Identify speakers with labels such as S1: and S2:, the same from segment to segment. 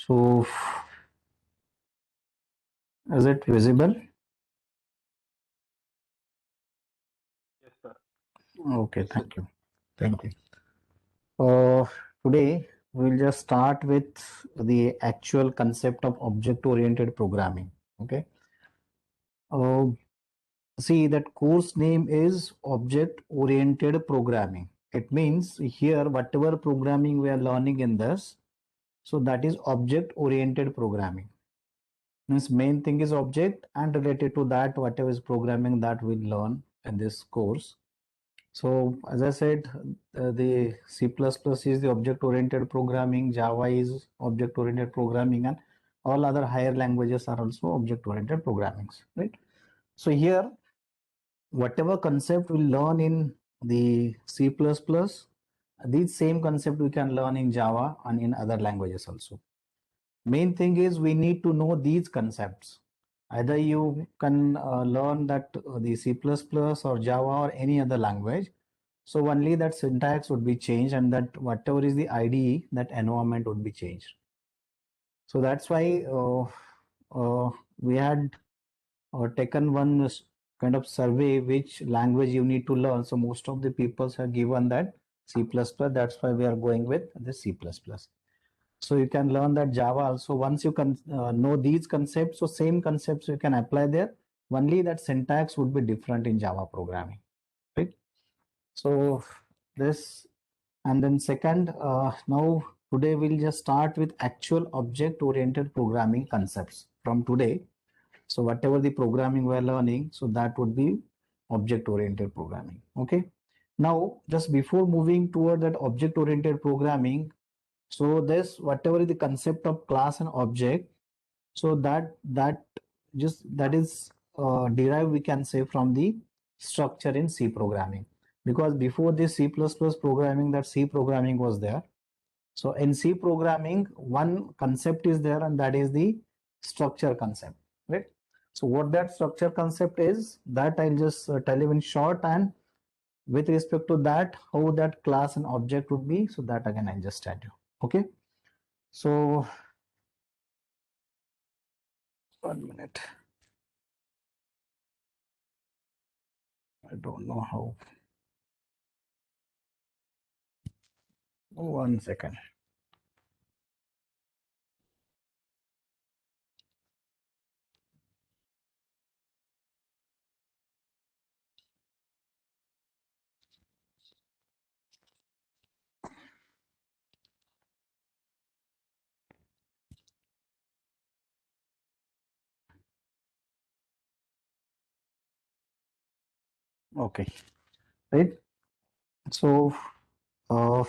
S1: So, is it visible?
S2: Yes, sir.
S1: Okay, thank you. Thank you. Uh, Today, we'll just start with the actual concept of object-oriented programming. Okay. Uh, See, that course name is object-oriented programming. It means here, whatever programming we are learning in this, so that is object-oriented programming. Means main thing is object, and related to that, whatever is programming that we learn in this course. So as I said, the C++ is the object-oriented programming, Java is object-oriented programming, and all other higher languages are also object-oriented programmings, right? So here, whatever concept we learn in the C++, these same concept we can learn in Java and in other languages also. Main thing is we need to know these concepts. Either you can learn that the C++ or Java or any other language. So only that syntax would be changed, and that whatever is the IDE, that environment would be changed. So that's why we had taken one kind of survey which language you need to learn. So most of the people have given that C++. That's why we are going with the C++. So you can learn that Java also. Once you can know these concepts, so same concepts you can apply there. Only that syntax would be different in Java programming, right? So this, and then second, now today we'll just start with actual object-oriented programming concepts from today. So whatever the programming we're learning, so that would be object-oriented programming. Okay. Now, just before moving toward that object-oriented programming, so this whatever is the concept of class and object, so that is derived, we can say, from the structure in C programming, because before this C++ programming, that C programming was there. So in C programming, one concept is there, and that is the structure concept, right? So what that structure concept is, that I'll just tell you in short, and with respect to that, how that class and object would be, so that again I'll just tell you. Okay. So 1 minute. I don't know how. 1 second. Okay. Right. So uh,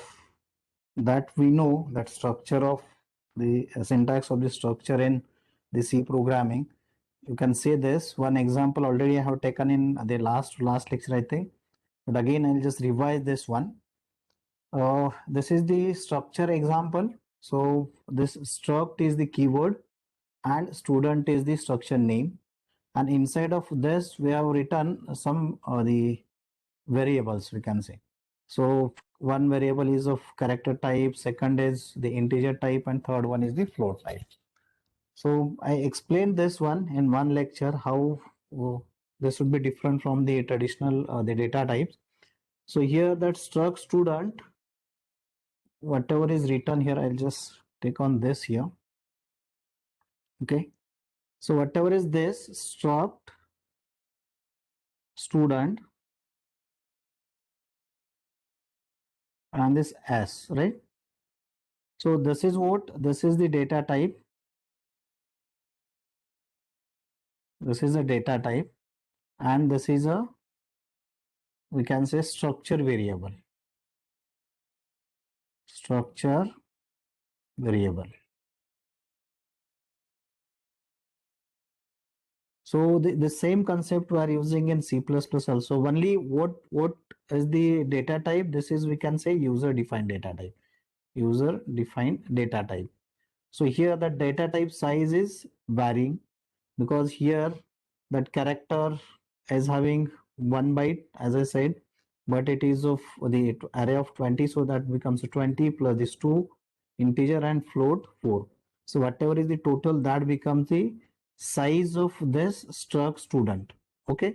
S1: that we know that structure of the syntax of the structure in the C programming. You can say this one example already I have taken in the last lecture, I think, but again I'll just revise this one. This is the structure example. So this struct is the keyword and student is the structure name, and inside of this we have written some the variables, we can say. So one variable is of character type, second is the integer type, and third one is the float type. So I explained this one in one lecture, how this would be different from the traditional the data types. So here that struct student, whatever is written here, I'll just take on this here. Okay. So whatever is this struct student and this s, right? So this is what, this is the data type. This is a data type, and this is a, we can say, structure variable. Structure variable. So the same concept we are using in C++ also. Only what is the data type? This is, we can say, user defined data type. User defined data type. So here the data type size is varying, because here that character is having 1 byte, as I said, but it is of the array of 20, so that becomes 20 plus this 2 integer and float 4. So whatever is the total, that becomes the size of this struct student. Okay,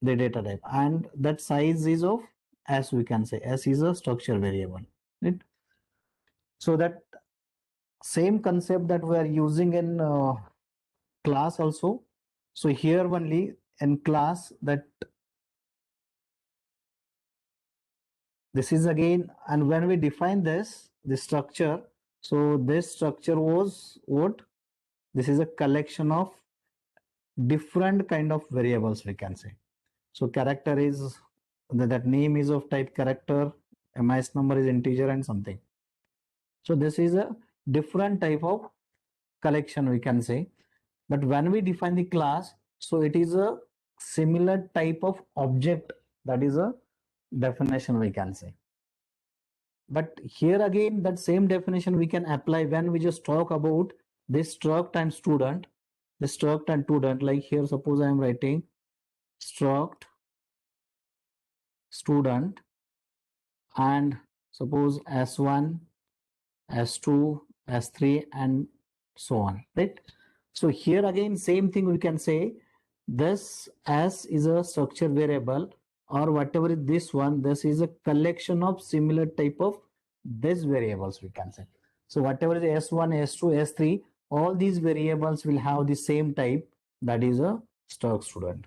S1: the data type, and that size is of S, we can say S is a structure variable, right? So that same concept that we are using in class also. So here only in class, that this is again, and when we define this, the structure, so this structure was what? This is a collection of different kind of variables, we can say. So character is, that name is of type character, MIS number is integer and something. So this is a different type of collection, we can say. But when we define the class, so it is a similar type of object, that is a definition, we can say. But here again, that same definition we can apply when we just talk about this struct and student. The struct and student, like here, suppose I am writing struct student, and suppose S1, S2, S3, and so on, right? So here again, same thing we can say, this S is a structure variable, or whatever is this one, this is a collection of similar type of these variables, we can say. So whatever is S1, S2, S3, all these variables will have the same type, that is a struct student.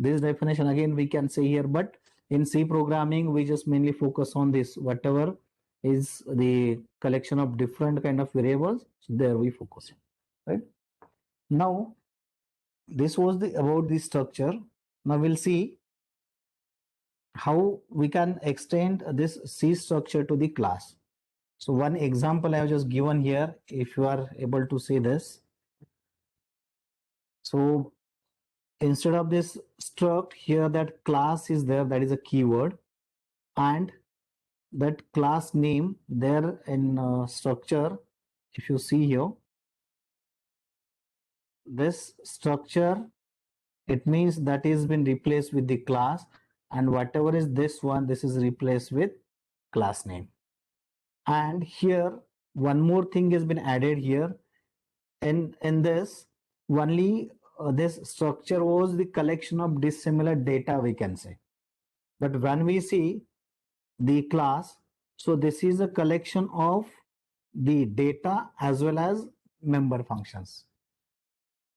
S1: This definition again we can say here, but in C programming, we just mainly focus on this, whatever is the collection of different kind of variables, so there we focus, right? Now, this was the about the structure. Now we'll see how we can extend this C structure to the class. So one example I have just given here, if you are able to see this. So instead of this struct, here that class is there, that is a keyword, and that class name there in structure, if you see here, this structure, it means that is been replaced with the class, and whatever is this one, this is replaced with class name. And here one more thing has been added here. In this only, this structure was the collection of dissimilar data, we can say. But when we see the class, so this is a collection of the data as well as member functions.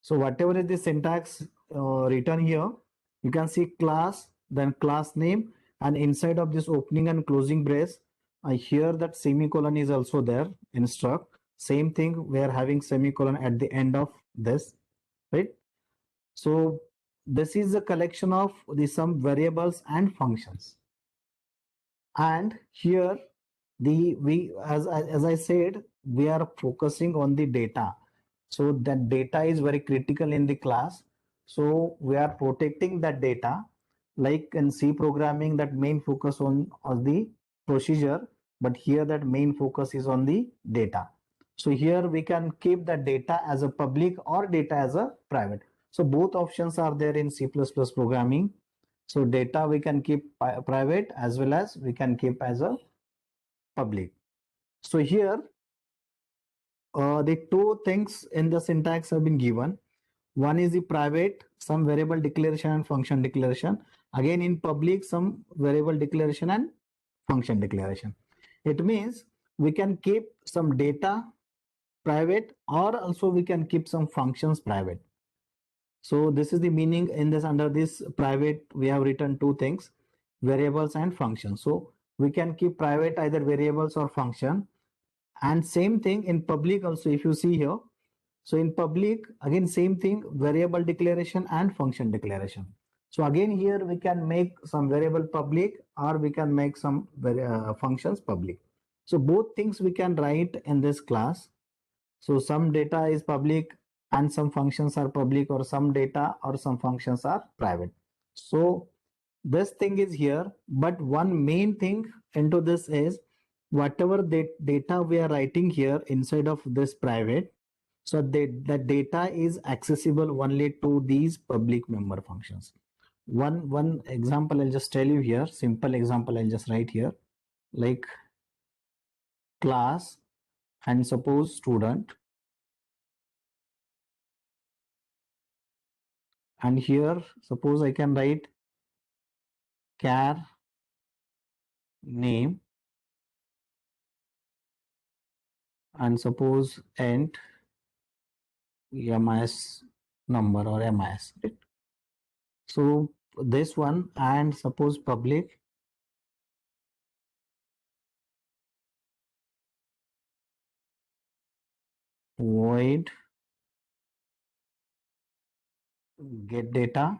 S1: So whatever is the syntax written here, you can see class, then class name, and inside of this opening and closing brace, here that semicolon is also there in struct. Same thing, we are having semicolon at the end of this, right? So this is a collection of the some variables and functions. And here the we as I said, we are focusing on the data. So that data is very critical in the class. So we are protecting that data. Like in C programming, that main focus on the procedure, but here that main focus is on the data. So here we can keep the data as a public or data as a private. So both options are there in C++ programming. So data we can keep private as well as we can keep as a public. So here the two things in the syntax have been given. One is the private, some variable declaration and function declaration. Again in public, some variable declaration and function declaration. It means we can keep some data private, or also we can keep some functions private. So this is the meaning in this. Under this private, we have written two things, variables and functions. So we can keep private either variables or function. And same thing in public also, if you see here. So in public, again, same thing, variable declaration and function declaration. So again, here we can make some variable public, or we can make some functions public. So both things we can write in this class. So some data is public and some functions are public, or some data or some functions are private. So this thing is here, but one main thing into this is whatever the data we are writing here inside of this private, so that data is accessible only to these public member functions. One example I'll just tell you here, simple example I'll just write here, like class and suppose student. And here, suppose I can write char name and suppose int MIS number or MIS. Right? So this one, and suppose public void get data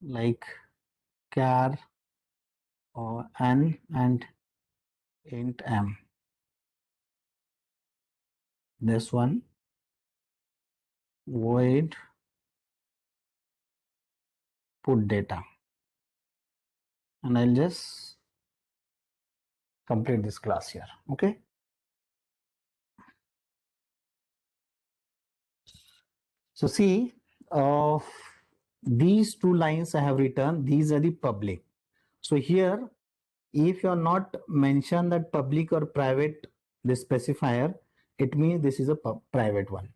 S1: like char or n and int m. This one void put data, and I'll just complete this class here. Okay. So see, these two lines I have written, these are the public. So here, if you are not mentioned that public or private, this specifier, it means this is a private one.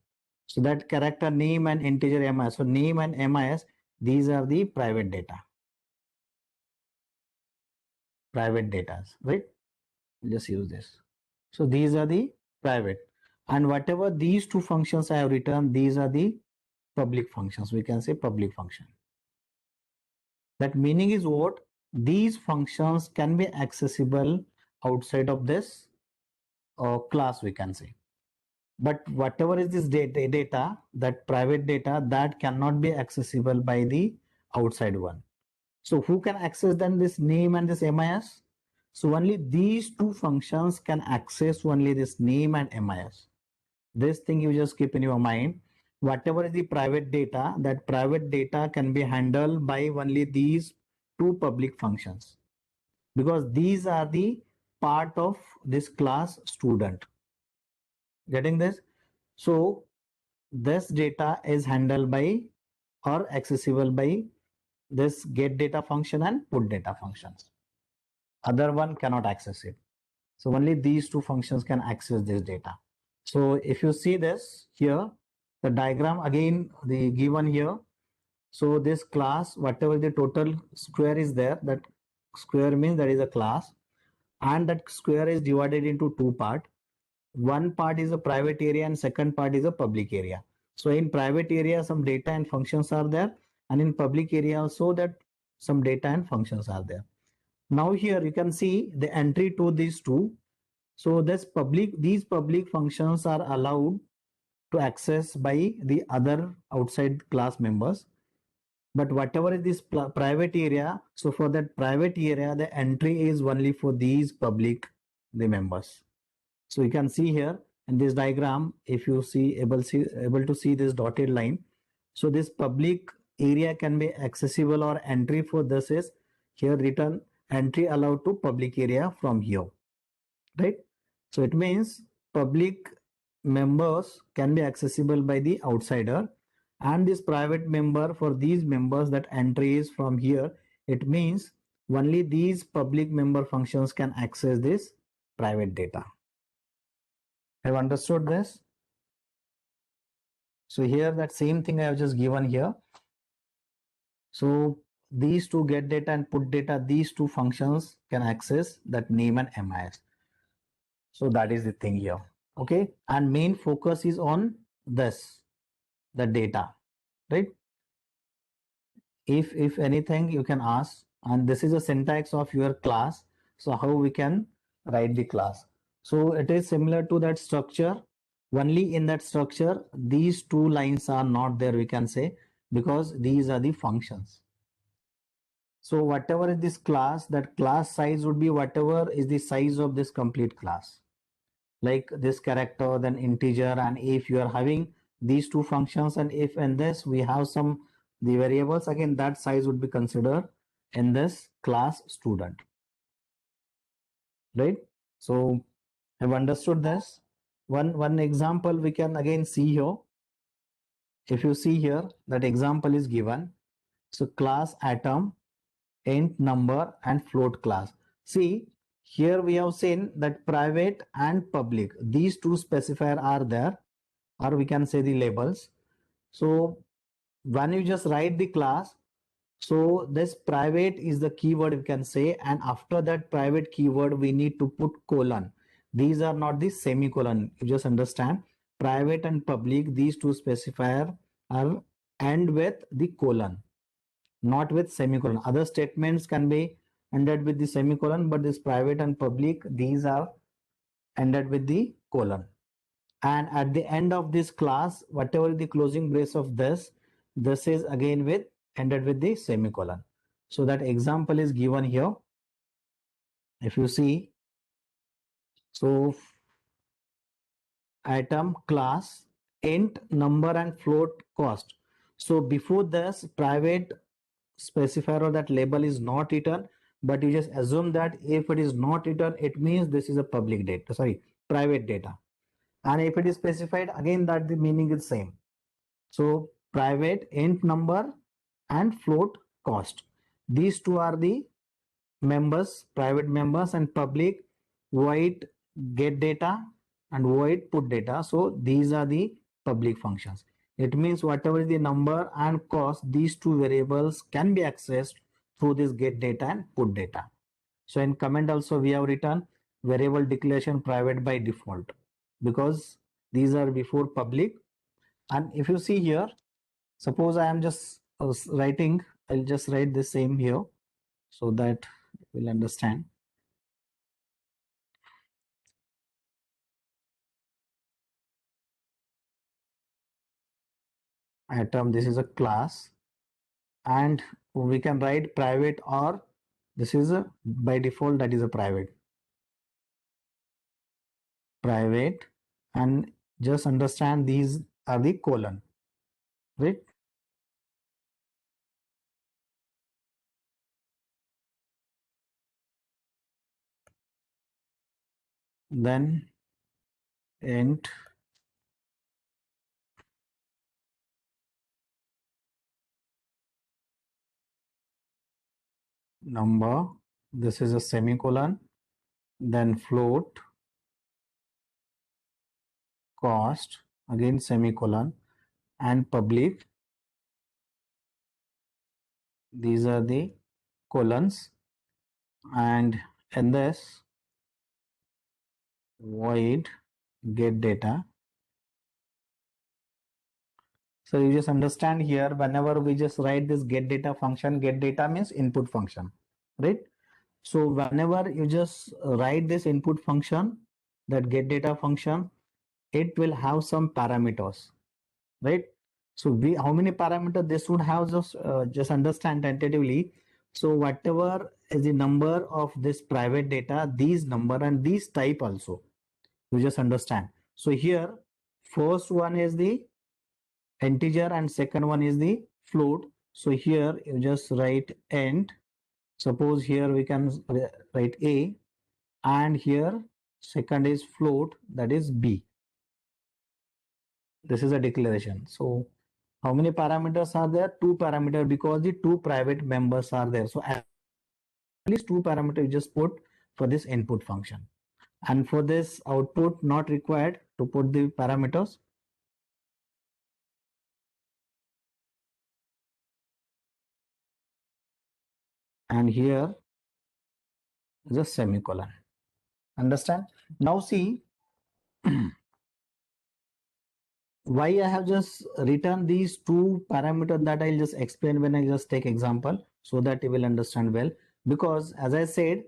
S1: So that character name and integer MIS. So name and MIS, these are the private data. Private data, right? Just use this. So these are the private. And whatever these two functions I have written, these are the public functions. We can say public function. That meaning is what? These functions can be accessible outside of this class, we can say. But whatever is this data, that private data, that cannot be accessible by the outside one. So who can access then this name and this MIS? So only these two functions can access only this name and MIS. This thing you just keep in your mind. Whatever is the private data, that private data can be handled by only these two public functions, because these are the part of this class student. Getting this? So this data is handled by or accessible by this get data function and put data functions. Other one cannot access it. So only these two functions can access this data. So if you see this here, the diagram again, the given here. So this class, whatever the total square is there, that square means there is a class, and that square is divided into two parts. One part is a private area and second part is a public area. So in private area, some data and functions are there, and in public area also that some data and functions are there. Now here you can see the entry to these two. So these public functions are allowed to access by the other outside class members. But whatever is this private area, so for that private area, the entry is only for these public the members. So you can see here in this diagram, if you see able to see this dotted line. So this public area can be accessible, or entry for this is here written entry allowed to public area from here, right? So it means public members can be accessible by the outsider, and this private member, for these members that entry is from here, it means only these public member functions can access this private data. Have understood this? So here that same thing I have just given here. So these two get data and put data, these two functions can access that name and MIS. So that is the thing here. Okay. And main focus is on this, the data, right? If anything you can ask, and this is a syntax of your class. So how we can write the class? So it is similar to that structure. Only in that structure, these two lines are not there, we can say, because these are the functions. So whatever is this class, that class size would be whatever is the size of this complete class. Like this character, then integer, and if you are having these two functions, and if in this we have some the variables, again that size would be considered in this class student, right? So I've understood this. One example we can again see here. If you see here, that example is given. So class atom, int number, and float class. See, here we have seen that private and public, these two specifier are there, or we can say the labels. So when you just write the class, so this private is the keyword we can say, and after that private keyword we need to put colon. These are not the semicolon. You just understand, private and public, these two specifier are end with the colon, not with semicolon. Other statements can be ended with the semicolon, but this private and public, these are ended with the colon. And at the end of this class, whatever the closing brace of this is again with ended with the semicolon. So that example is given here. If you see, so item class int number and float cost. So before this private specifier or that label is not written, but you just assume that if it is not written, it means this is a public data, sorry, private data. And if it is specified, again that the meaning is same. So private int number and float cost. These two are the members, private members, and public void get data and void put data. So these are the public functions. It means whatever is the number and cost, these two variables can be accessed through this get data and put data. So in comment also we have written variable declaration private by default because these are before public. And if you see here, suppose I am just writing, I'll just write the same here so that we'll understand. Atom, this is a class, and we can write private, or this is a by default that is a private, and just understand these are the colon, right? Then int number, this is a semicolon, then float cost, again semicolon, and public, these are the colons, and in this void get data. So you just understand here, whenever we just write this get data function, get data means input function, right? So whenever you just write this input function, that get data function, it will have some parameters, right? So we, how many parameters this would have, just understand tentatively. So whatever is the number of this private data, these number and these type also, you just understand. So here, first one is the integer and second one is the float. So here you just write int. Suppose here we can write a, and here second is float, that is b. This is a declaration. So how many parameters are there? Two parameters, because the two private members are there. So at least two parameters you just put for this input function. And for this output, not required to put the parameters. And here is a semicolon. Understand? Now see why I have just written these two parameters, that I'll just explain when I just take example so that you will understand well. Because as I said,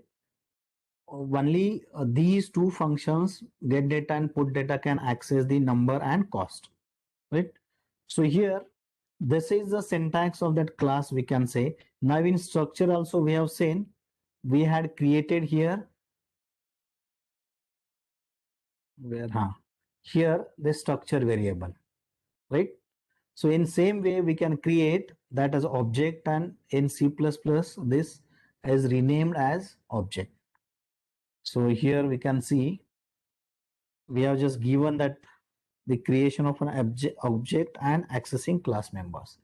S1: only these two functions, get data and put data, can access the number and cost, right? So here, this is the syntax of that class, we can say. Now in structure also we have seen, we had created here, where here the structure variable, right? So in same way we can create that as object, and in C++ this is renamed as object. So here we can see we have just given that the creation of an object and accessing class members.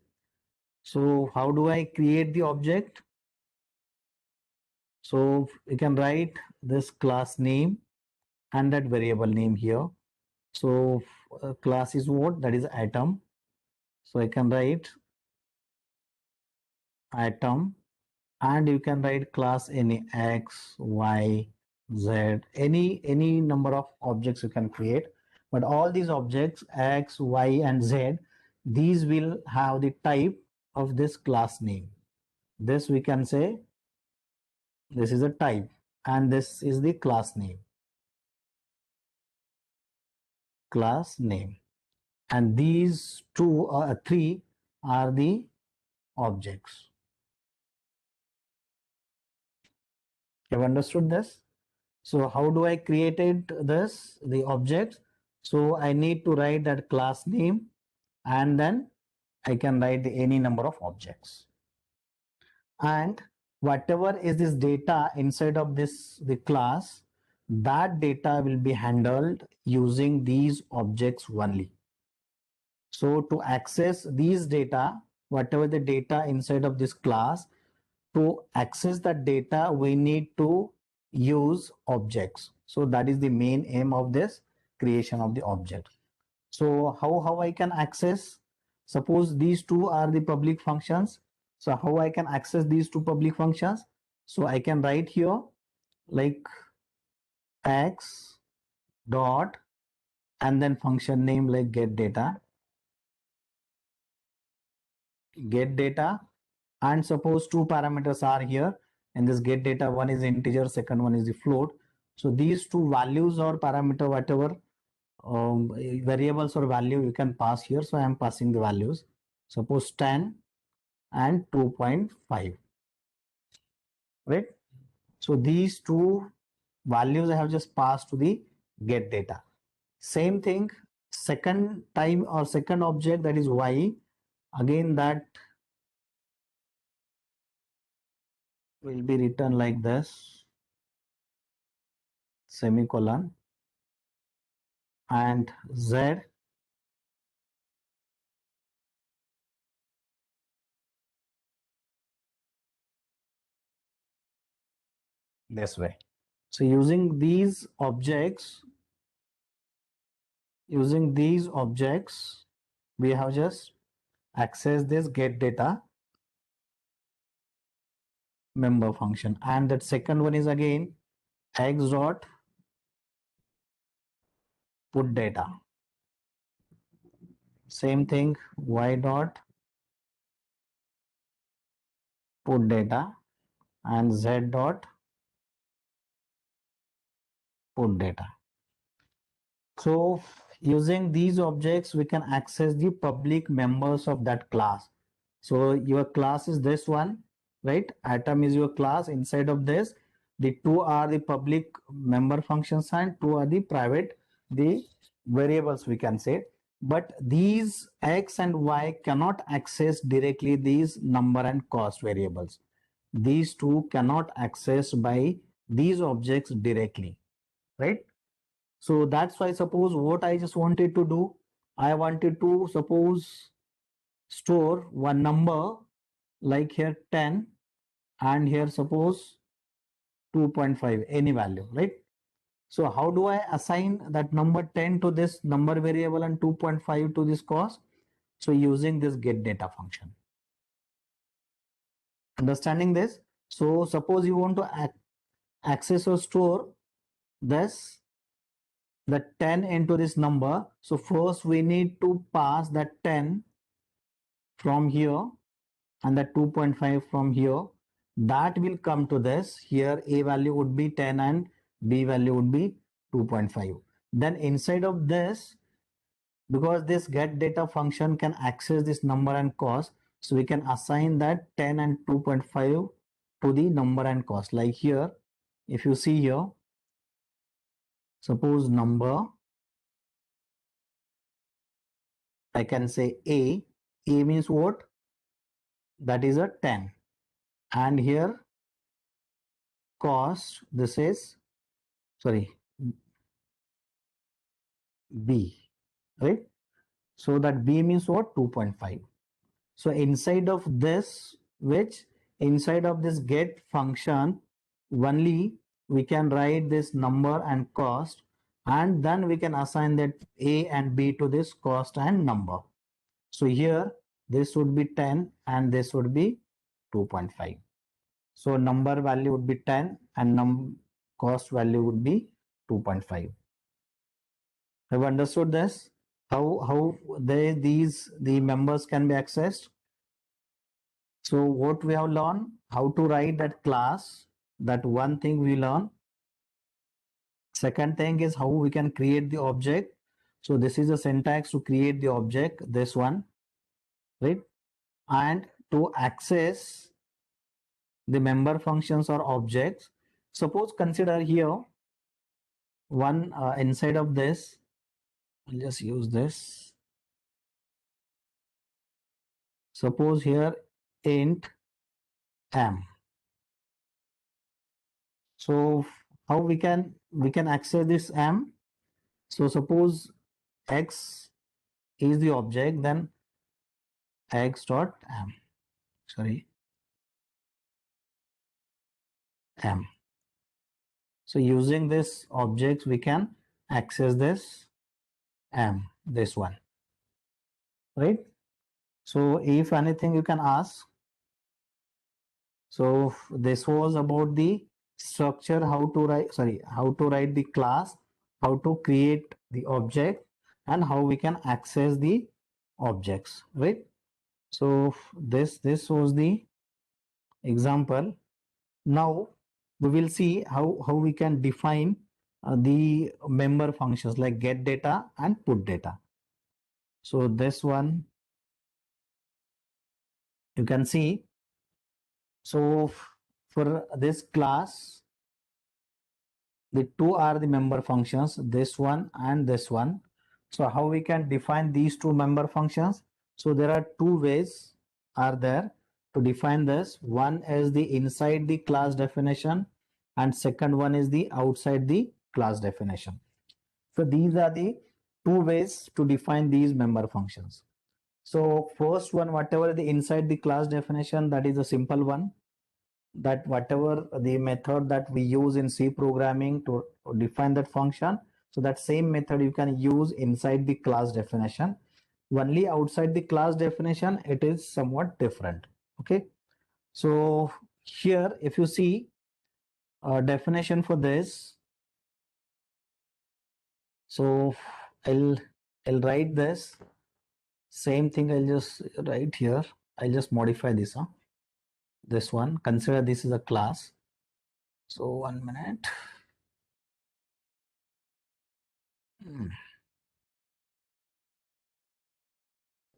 S1: So how do I create the object? So we can write this class name and that variable name here. So class is what? That is atom. So I can write item, and you can write class any X, Y, Z, any number of objects you can create. But all these objects X, Y, and Z, these will have the type of this class name. This we can say this is a type, and this is the class name. Class name. And these three are the objects. You have understood this? So how do I created this, the objects? So I need to write that class name, and then I can write any number of objects. And whatever is this data inside of the class, that data will be handled using these objects only. So to access these data, whatever the data inside of this class, to access that data, we need to use objects. So that is the main aim of this creation of the object. So how I can access? Suppose these two are the public functions. So how I can access these two public functions? So I can write here like x dot and then function name like get data, and suppose two parameters are here in this get data. One is integer, second one is the float. So these two values or parameter, whatever variables or value you can pass here. So I am passing the values. Suppose 10 and 2.5, right? So these two values I have just passed to the get data. Same thing, second time or second object, that is y. Again, that will be written like this, semicolon, and z this way. So using these objects, we have just access this get data member function, and that second one is again x dot put data. Same thing, y dot put data, and z dot put data. So using these objects, we can access the public members of that class. So your class is this one, right? Atom is your class. Inside of this, the two are the public member functions and two are the private, the variables we can say. But these x and y cannot access directly these number and cost variables. These two cannot access by these objects directly, right? So that's why suppose what I just wanted to do, I wanted to suppose store one number like here 10 and here suppose 2.5, any value, right? So how do I assign that number 10 to this number variable and 2.5 to this cost? So using this get data function. Understanding this? So suppose you want to access or store this, the 10 into this number. So first we need to pass that 10 from here and the 2.5 from here. That will come to this. Here A value would be 10 and B value would be 2.5. Then inside of this, because this get data function can access this number and cost, so we can assign that 10 and 2.5 to the number and cost. Like here, if you see here, suppose number, I can say A. A means what? That is a 10. And here cost, this is, sorry, B, right? So that B means what? 2.5. So inside of this, inside of this get function, only we can write this number and cost, and then we can assign that A and B to this cost and number. So here this would be 10 and this would be 2.5. So number value would be 10 and cost value would be 2.5. Have you understood this? How the members can be accessed? So what we have learned, how to write that class, that one thing we learn. Second thing is how we can create the object. So this is a syntax to create the object, this one, right? And to access the member functions or objects. Suppose consider here one inside of this, I'll just use this. Suppose here int m. So how we can access this m? So suppose x is the object, then x dot m. Sorry, m. So using this object, we can access this m, this one, right? So if anything you can ask. So this was about the structure, how to write the class, how to create the object, and how we can access the objects, right? So this was the example. Now we will see how we can define the member functions like get data and put data. So this one you can see. So for this class, the two are the member functions, this one and this one. So how we can define these two member functions? So there are two ways are there to define this. One is the inside the class definition and second one is the outside the class definition. So these are the two ways to define these member functions. So first one, whatever the inside the class definition, that is a simple one, that whatever the method that we use in C programming to define that function, so that same method you can use inside the class definition. Only outside the class definition, it is somewhat different. Okay. So here, if you see a definition for this, so I'll write this same thing. I'll just write here. I'll just modify this. This one. Consider this is a class. So 1 minute.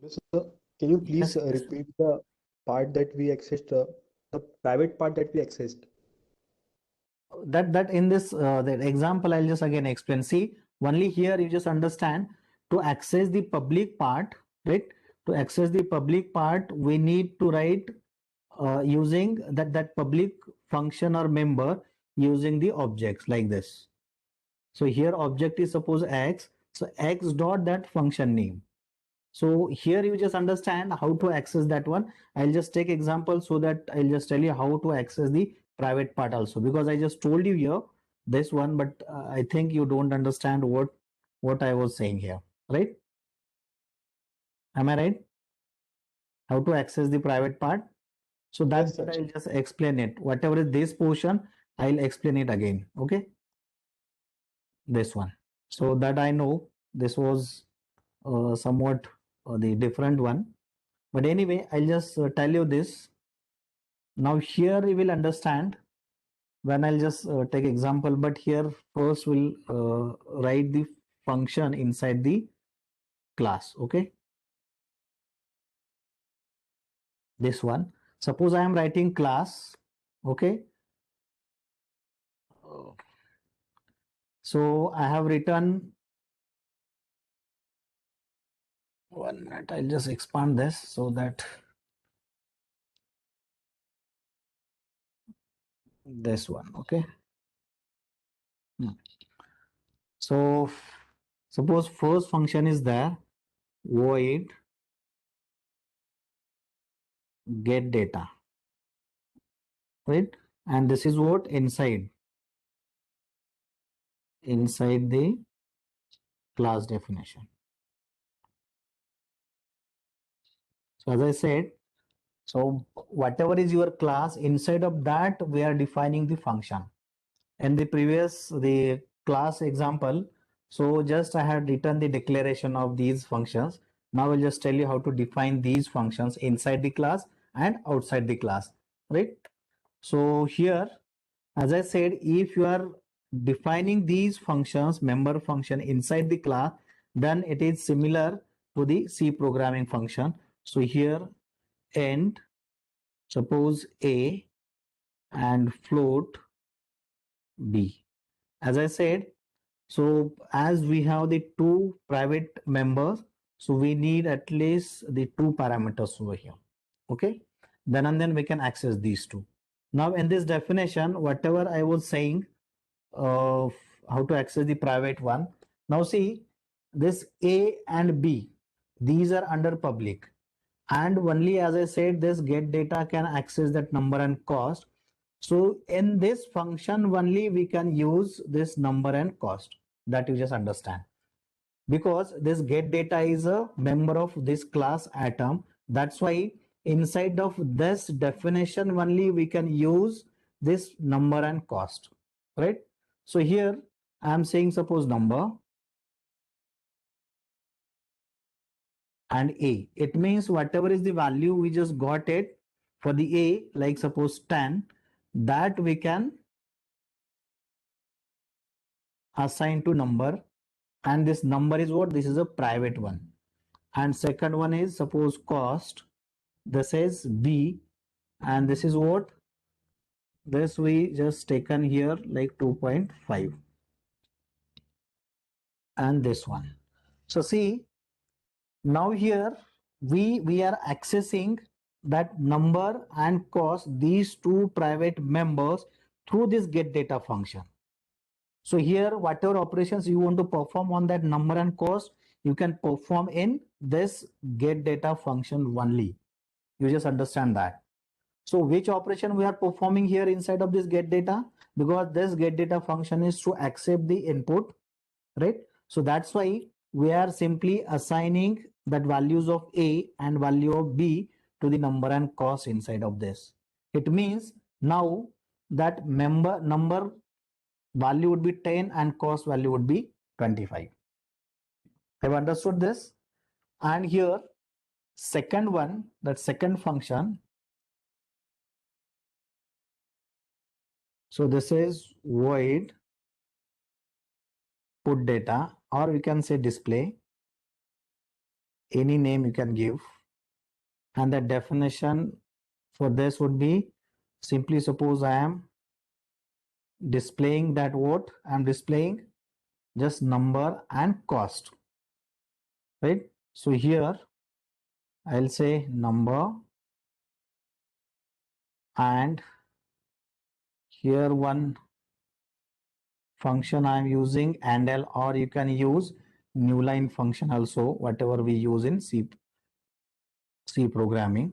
S2: So can you please
S1: Yes.
S2: repeat the part that we accessed, the private part that we accessed?
S1: That in this that example I'll just again explain. See, only here you just understand to access the public part, right? To access the public part, we need to write using that public function or member using the objects like this. So here object is suppose x, so x dot that function name. So here you just understand how to access that one. I'll just take example so that I'll just tell you how to access the private part also, because I just told you here this one, but I think you don't understand what I was saying here, right? Am I right? How to access the private part? So
S2: Yes,
S1: that
S2: sir.
S1: I'll just explain it. Whatever is this portion, I'll explain it again. Okay, this one. So that I know this was somewhat the different one. But anyway, I'll just tell you this. Now here you will understand when I'll just take example, but here first we'll write the function inside the class. Okay, this one. Suppose I am writing class. Okay, so I have written 1 minute. I'll just expand this so that this one. Okay. So suppose first function is there, void get data, right? And this is what inside the class definition. So as I said, So whatever is your class, inside of that we are defining the function. In the class example, so just I had written the declaration of these functions. Now I'll just tell you how to define these functions inside the class and outside the class, right? So here, as I said, if you are defining these functions, member function inside the class, then it is similar to the C programming function. So here, end, suppose A and float B. As I said, so as we have the two private members, so we need at least the two parameters over here. Okay. Then and then we can access these two. Now in this definition, whatever I was saying, how to access the private one. Now see, this A and B, these are under public. And only as I said, this get data can access that number and cost. So in this function only we can use this number and cost, that you just understand. Because this get data is a member of this class atom. That's why inside of this definition only we can use this number and cost, right? So here I am saying suppose number and A. It means whatever is the value we just got it for the A, like suppose 10, that we can assign to number, and this number is what? This is a private one. And second one is suppose cost, this is B, and this is what? This we just taken here like 2.5, and this one. So see, now here we are accessing that number and cost, these two private members, through this get data function. So here whatever operations you want to perform on that number and cost, you can perform in this get data function only. You just understand that. So which operation we are performing here inside of this get data? Because this get data function is to accept the input, right? So that's why we are simply assigning that values of A and value of B to the number and cost inside of this. It means now that number value would be 10 and cost value would be 25. Have understood this? And here second one, that second function. So this is void put data, or we can say display, any name you can give. And the definition for this would be simply suppose I am displaying that what I'm displaying just number and cost, right? So here I'll say number, and here one function I'm using andl, or you can use new line function also, whatever we use in C programming,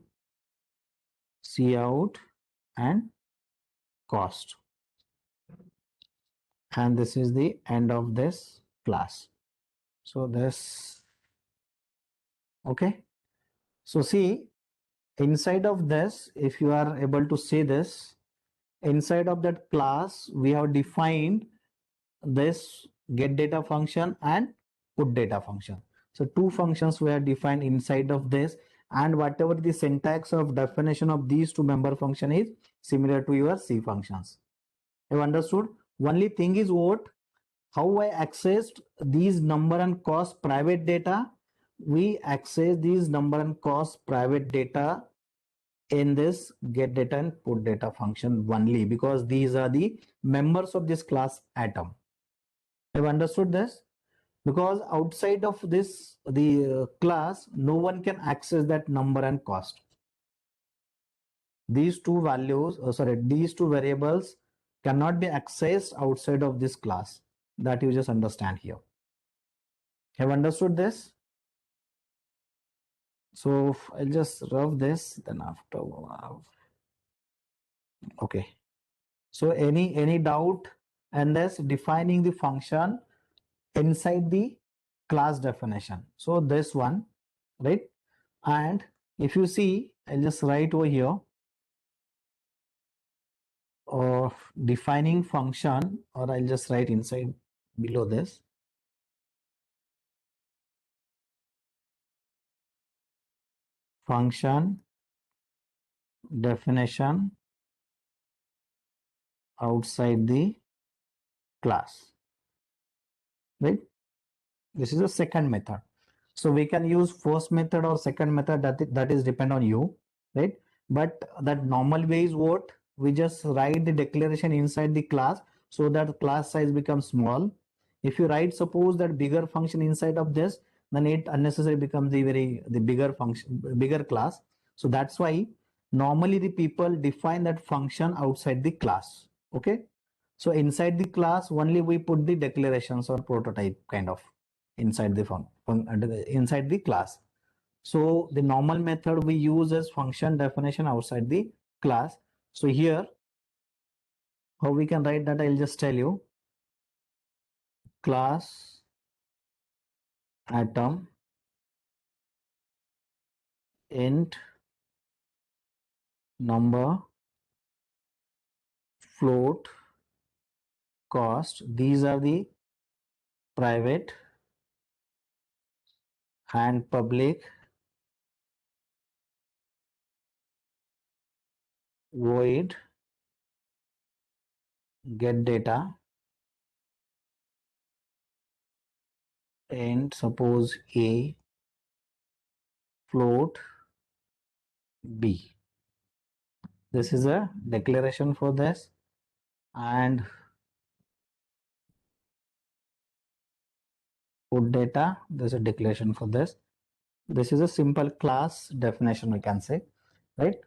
S1: cout and cost. And this is the end of this class. So this, okay. So see, inside of this, if you are able to see this, inside of that class, we have defined this get data function and put data function. So two functions were defined inside of this, and whatever the syntax of definition of these two member function is similar to your C functions. Have understood? Only thing is what? How I accessed these number and cost private data. We access these number and cost private data in this get data and put data function only, because these are the members of this class atom. Have understood this? Because outside of this the class, no one can access that number and cost. These two values, these two variables cannot be accessed outside of this class. That you just understand here. Have understood this? So I'll just rub this, then after. Okay. So any doubt? And that's defining the function inside the class definition. So this one, right? And if you see, I'll just write over here, defining function, or I'll just write inside below this. Function definition outside the class, right? This is the second method. So we can use first method or second method, that is depend on you, right? But that normal way is what? We just write the declaration inside the class so that class size becomes small. If you write, suppose that bigger function inside of this, then it unnecessarily becomes the bigger function, bigger class. So that's why normally the people define that function outside the class. Okay. So inside the class only we put the declarations or prototype kind of inside the inside the class. So the normal method we use is function definition outside the class. So here, how we can write that, I'll just tell you. Class atom int number float cost. These are the private and public void get data and suppose A float B. This is a declaration for this, and put data, there's a declaration for this. This is a simple class definition, we can say, right?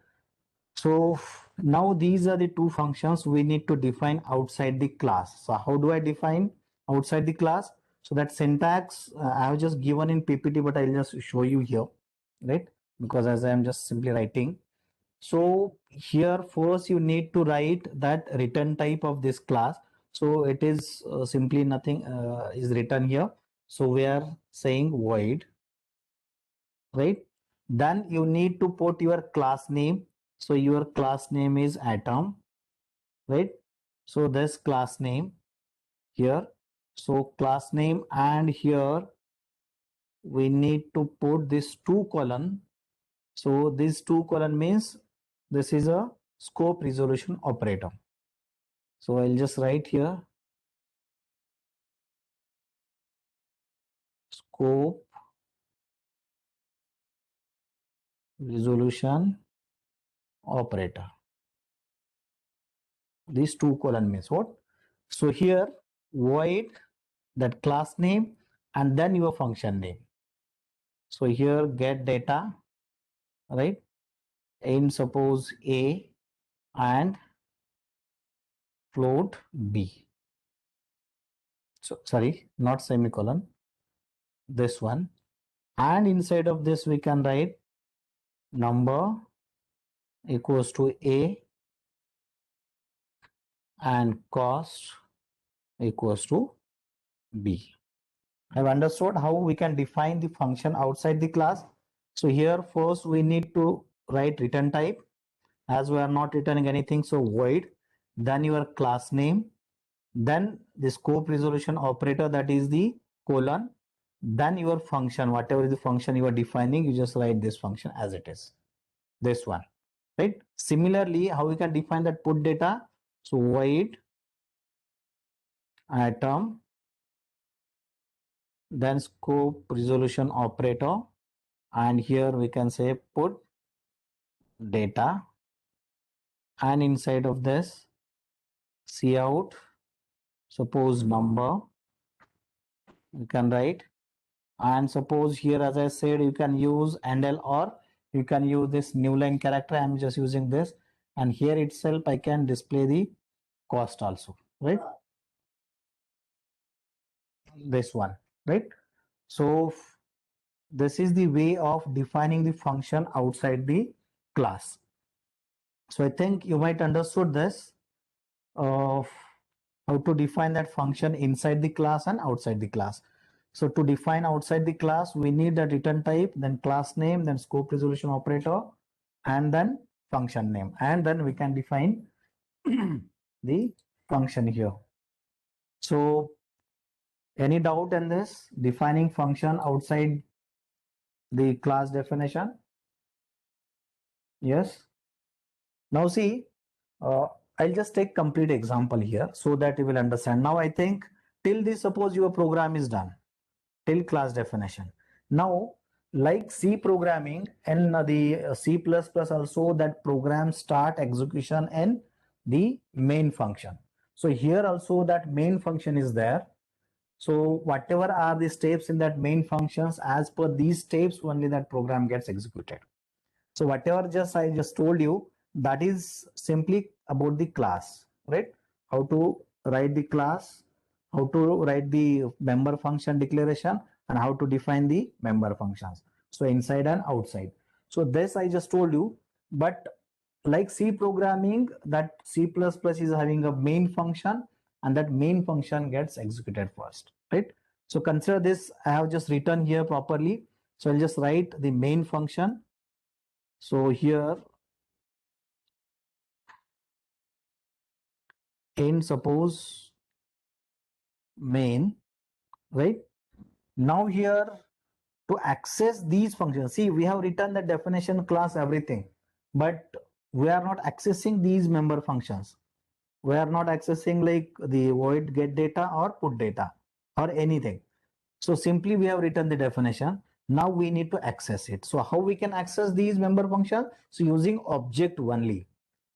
S1: So now these are the two functions we need to define outside the class. So how do I define outside the class? So that syntax I have just given in PPT, but I'll just show you here, right? Because as I am just simply writing. So here first you need to write that return type of this class. So it is simply nothing is written here. So we are saying void, right? Then you need to put your class name. So your class name is atom, right? So this class name here. So class name, and here we need to put this 2:. So this 2:, means this is a scope resolution operator. So I'll just write here scope resolution operator. These 2:, means what? So here void that class name and then your function name. So here get data, right? In suppose A and float B. So sorry, not semicolon, this one. And inside of this we can write number equals to A and cost equals to B. I've understood how we can define the function outside the class. So here first we need to write return type, as we are not returning anything, so void, then your class name, then the scope resolution operator, that is the colon, then your function, whatever is the function you are defining, you just write this function as it is, this one, right? Similarly, how we can define that put data? So void atom, then scope resolution operator, and here we can say put data, and inside of this cout, suppose number, you can write, and suppose here, as I said, you can use handle, or you can use this new line character. I'm just using this, and here itself I can display the cost also, right? This one, right? So this is the way of defining the function outside the class. So I think you might understood this of how to define that function inside the class and outside the class. So to define outside the class, we need the return type, then class name, then scope resolution operator, and then function name. And then we can define the function here. So any doubt in this defining function outside the class definition? Yes. Now see, I'll just take complete example here so that you will understand. Now I think till this, suppose your program is done till class definition. Now, like C programming and the C++ also, that program start execution in the main function. So here also that main function is there. So whatever are the steps in that main functions, as per these steps only that program gets executed. So whatever I just told you, that is simply about the class, right? How to write the class, how to write the member function declaration, and how to define the member functions. So inside and outside. So this I just told you, but like C programming, that C++ is having a main function, and that main function gets executed first, right? So consider this, I have just written here properly. So I'll just write the main function. So here in suppose main, right? Now here to access these functions, see, we have written the definition, class, everything, but we are not accessing these member functions. We are not accessing like the void get data or put data or anything. So simply we have written the definition. Now we need to access it. So how we can access these member functions? So using object only.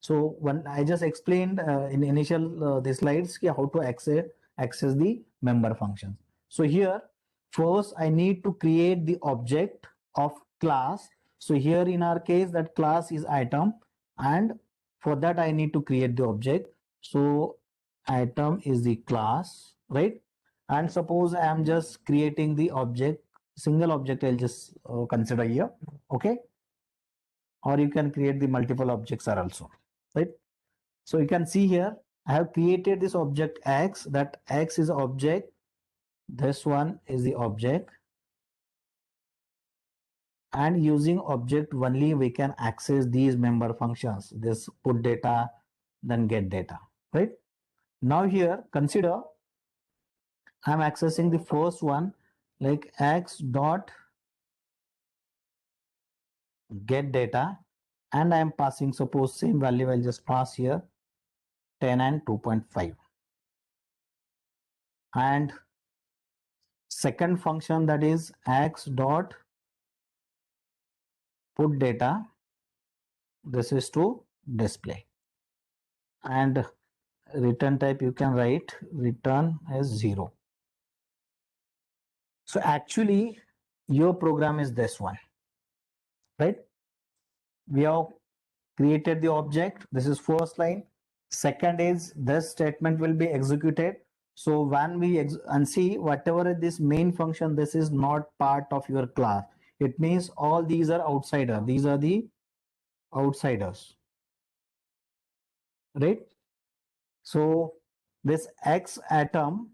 S1: So when I just explained in initial the slides how to access the member functions. So here first I need to create the object of class. So here in our case that class is item, and for that I need to create the object. So item is the class, right? And suppose I am just creating the object, single object I'll just consider here, okay? Or you can create the multiple objects are also, right? So you can see here I have created this object X, that X is object, this one is the object, and using object only we can access these member functions, this put data, then get data, right? Now here consider I'm accessing the first one, like X dot get data, and I am passing, suppose same value I'll just pass here 10 and 2.5. And second function, that is X dot put data, this is to display, and return type you can write return as 0. So actually your program is this one, right? We have created the object, this is first line. Second is this statement will be executed. So when we and see whatever this main function, this is not part of your class. It means all these are outsider. These are the outsiders, right? So this X atom,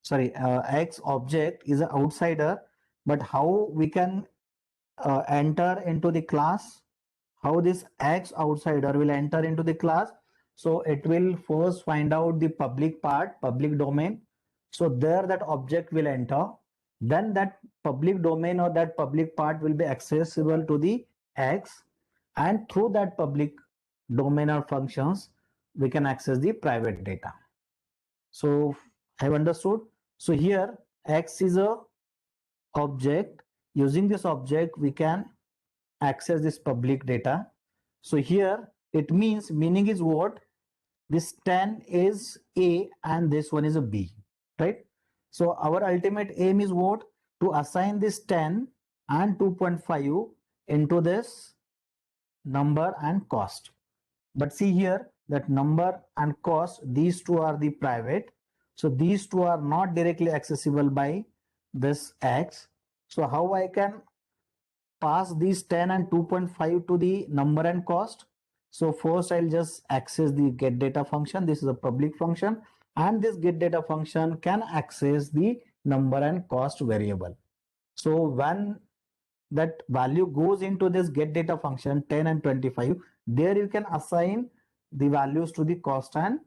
S1: sorry, X object is an outsider, but how we can enter into the class? How this X outsider will enter into the class? So it will first find out the public part, public domain. So there that object will enter. Then that public domain or that public part will be accessible to the X, and through that public domain or functions, we can access the private data. So have understood? So here X is a object. Using this object, we can access this public data. So here it means, meaning is what? This 10 is A and this one is a B, right? So our ultimate aim is what? To assign this 10 and 2.5 into this number and cost. But see here that number and cost, these two are the private. So these two are not directly accessible by this X. So how I can pass these 10 and 2.5 to the number and cost? So first I'll just access the get data function. This is a public function, and this get data function can access the number and cost variable. So when that value goes into this get data function 10 and 25, there you can assign the values to the cost and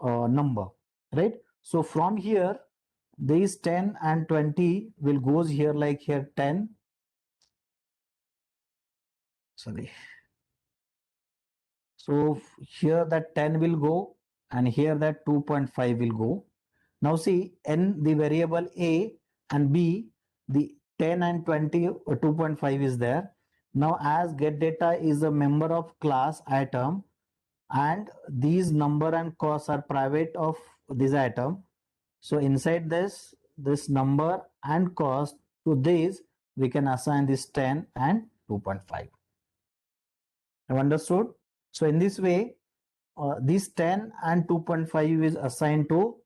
S1: number, right? So from here, these 10 and 20 will goes here, like here 10, sorry. So here that 10 will go and here that 2.5 will go. Now see, n the variable a and b, the 10 and 20 or 2.5 is there. Now as get data is a member of class item and these number and costs are private of this item. So inside this number and cost to this, we can assign this 10 and 2.5. Have understood? So in this way, this 10 and 2.5 is assigned to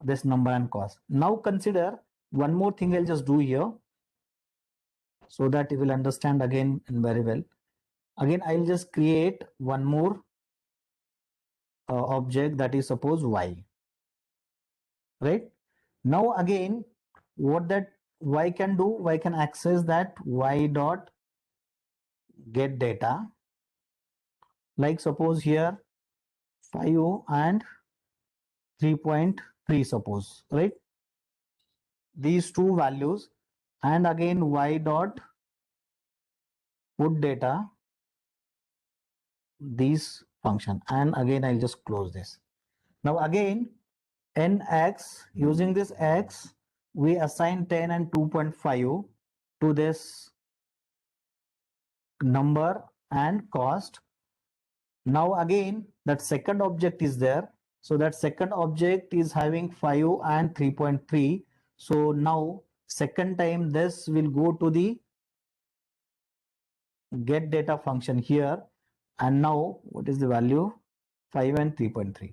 S1: this number and cost. Now consider one more thing I'll just do here so that you will understand again and very well. Again, I'll just create one more object, that is suppose y, right? Now again, what that y can do, y can access that y dot get data, like suppose here 5 and 3.3 suppose, right? These two values, and again y dot put data, these function, and again I'll just close this. Now again nx, using this x, we assign 10 and 2.5 to this number and cost. Now again that second object is there, so that second object is having 5 and 3.3. so now second time this will go to the get data function here, and now what is the value, 5 and 3.3.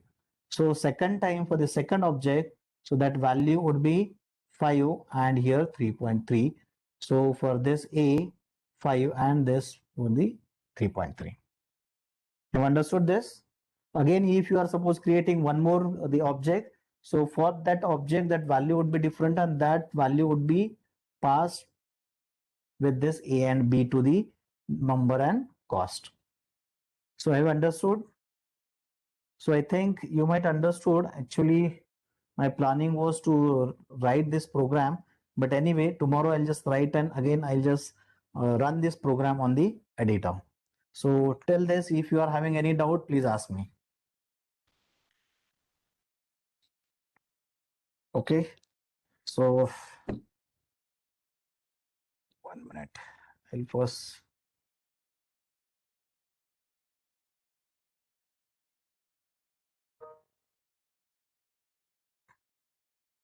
S1: so second time for the second object, so that value would be 5 and here 3.3. so for this a 5 and this would be 3.3. You understood this? Again, if you are suppose creating one more the object, so for that object that value would be different and that value would be passed with this a and b to the number and cost. So have you understood? So I think you might understood. Actually, my planning was to write this program, but anyway, tomorrow I'll just write and again I'll just run this program on the editor. So till this, if you are having any doubt, please ask me. Okay. So 1 minute. I'll first